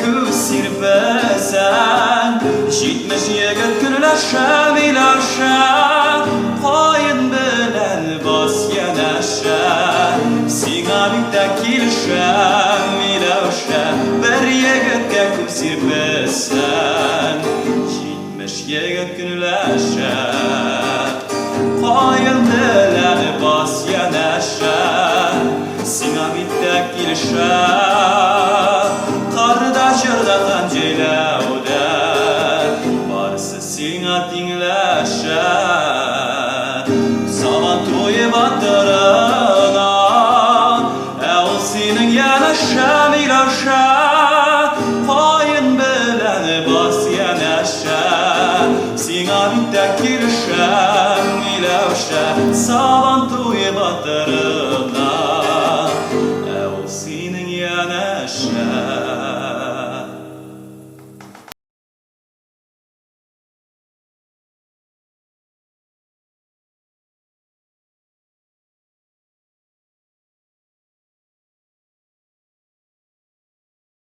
ku sirpesen Jitmiş yigit günlaşa milaşa Koyun bilen bas yanaşa Sina bitta kilişa milaşa Bir yigitga ku sirpesen Jitmiş yigit günlaşa Koyun bilen bas yanaşa Sina bitta kilişa Kardeşlerden celauda Varsa sina dinleşe Zaman toyu batırına El senin yanaşa milaşa Koyun bilen bas yanaşa Sina bitta kilişe milaşa Zaman toyu batırına